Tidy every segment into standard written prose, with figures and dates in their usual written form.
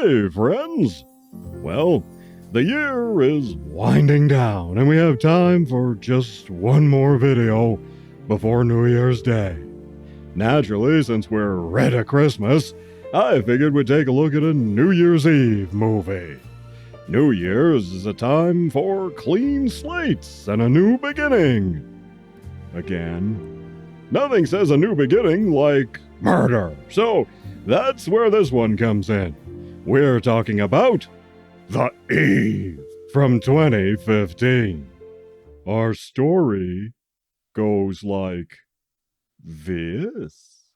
Hey, friends! Well, the year is winding down, and we have time for just one more video before New Year's Day. Naturally, since we're right at Christmas, I figured we'd take a look at a New Year's Eve movie. New Year's is a time for clean slates and a new beginning. Again, nothing says a new beginning like murder, so that's where this one comes in. We're talking about The Eve from 2015. Our story goes like this.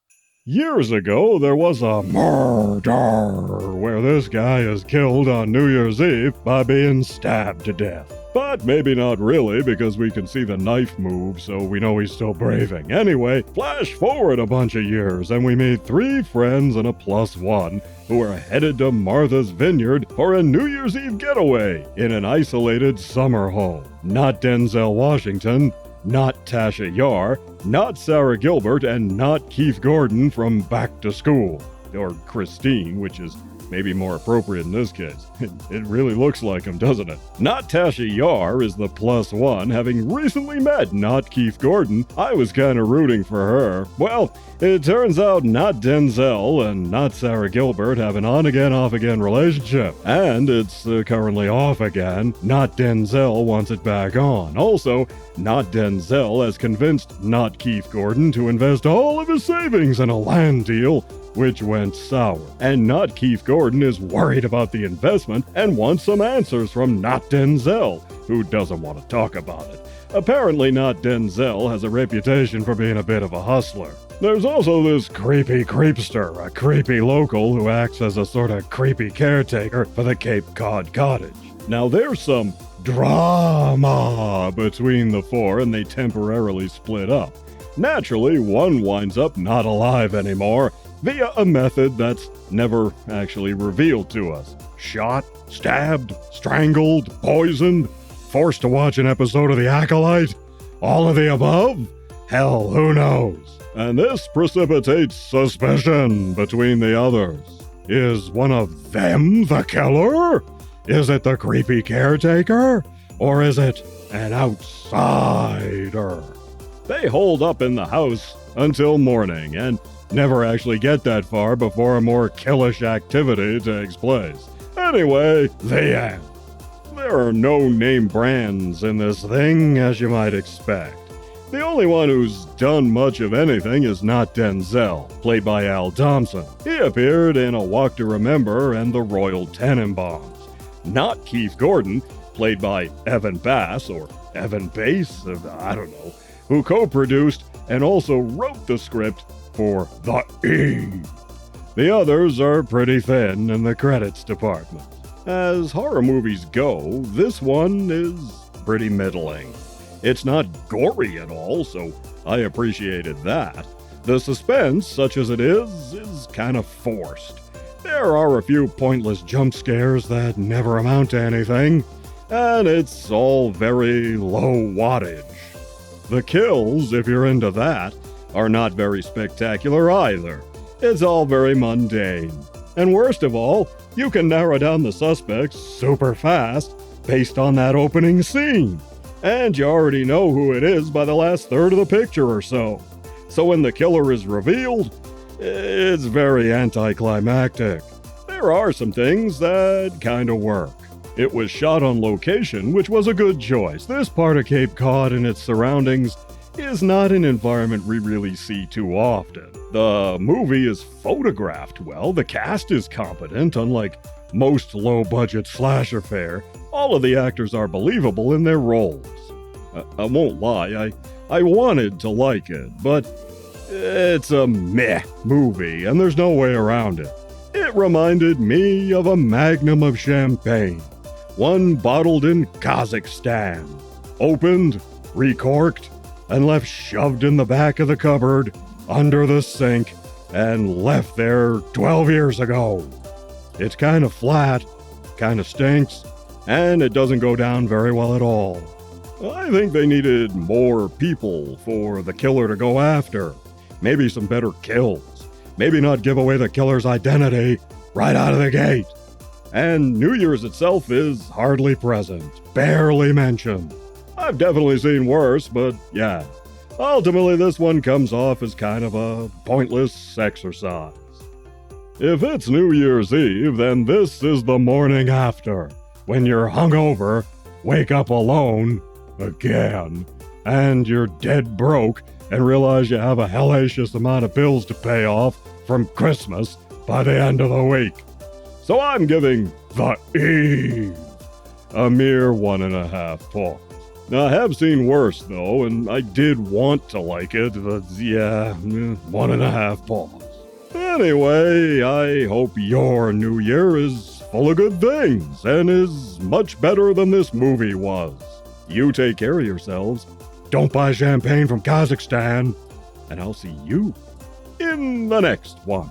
Years ago, there was a murder where this guy is killed on New Year's Eve by being stabbed to death. But maybe not really, because we can see the knife move, so we know he's still breathing. Anyway, flash forward a bunch of years, and we meet 3 friends and a +1 who are headed to Martha's Vineyard for a New Year's Eve getaway in an isolated summer home. Not Denzel Washington, not Tasha Yar, not Sarah Gilbert, and not Keith Gordon from Back to School. Or Christine, which is maybe more appropriate in this case. It really looks like him, doesn't it? Not Tasha Yar is the +1, having recently met not Keith Gordon. I was kind of rooting for her. Well, it turns out not Denzel and not Sarah Gilbert have an on-again, off-again relationship. And it's currently off again. Not Denzel wants it back on. Also, not Denzel has convinced not Keith Gordon to invest all of his savings in a land deal, which went sour. And not Keith Gordon is worried about the investment and wants some answers from not Denzel, who doesn't want to talk about it. Apparently not Denzel has a reputation for being a bit of a hustler. There's also this creepy creepster, a creepy local who acts as a sort of creepy caretaker for the Cape Cod cottage. Now there's some drama between the 4 and they temporarily split up. Naturally, one winds up not alive anymore, via a method that's never actually revealed to us. Shot, stabbed, strangled, poisoned, forced to watch an episode of The Acolyte? All of the above? Hell, who knows? And this precipitates suspicion between the others. Is one of them the killer? Is it the creepy caretaker? Or is it an outsider? They hold up in the house until morning and never actually get that far before a more killish activity takes place. Anyway, the end. There are no name brands in this thing, as you might expect. The only one who's done much of anything is not Denzel, played by Al Thompson. He appeared in A Walk to Remember and The Royal Tenenbaums. Not Keith Gordon, played by Evan Bass, or Evan Bass, I don't know, who co-produced and also wrote the script for The Eve. The others are pretty thin in the credits department. As horror movies go, this one is pretty middling. It's not gory at all, so I appreciated that. The suspense, such as it is kind of forced. There are a few pointless jump scares that never amount to anything, and it's all very low wattage. The kills, if you're into that, are not very spectacular either. It's all very mundane. And worst of all, you can narrow down the suspects super fast based on that opening scene. And you already know who it is by the last third of the picture or so. So when the killer is revealed, it's very anticlimactic. There are some things that kind of work. It was shot on location, which was a good choice. This part of Cape Cod and its surroundings is not an environment we really see too often. The movie is photographed well, the cast is competent, unlike most low-budget slasher fare. All of the actors are believable in their roles. I won't lie, I wanted to like it, but it's a meh movie, and there's no way around it. It reminded me of a magnum of champagne, one bottled in Kazakhstan, opened, recorked, and left shoved in the back of the cupboard, under the sink, and left there 12 years ago. It's kind of flat, kind of stinks, and it doesn't go down very well at all. I think they needed more people for the killer to go after. Maybe some better kills. Maybe not give away the killer's identity right out of the gate. And New Year's itself is hardly present, barely mentioned. I've definitely seen worse, but yeah. Ultimately, this one comes off as kind of a pointless exercise. If it's New Year's Eve, then this is the morning after, when you're hungover, wake up alone, again, and you're dead broke and realize you have a hellacious amount of bills to pay off from Christmas by the end of the week. So I'm giving The Eve a mere 1.5 points. Now, I have seen worse, though, and I did want to like it, but yeah, 1.5 points. Anyway, I hope your New Year is full of good things and is much better than this movie was. You take care of yourselves, don't buy champagne from Kazakhstan, and I'll see you in the next one.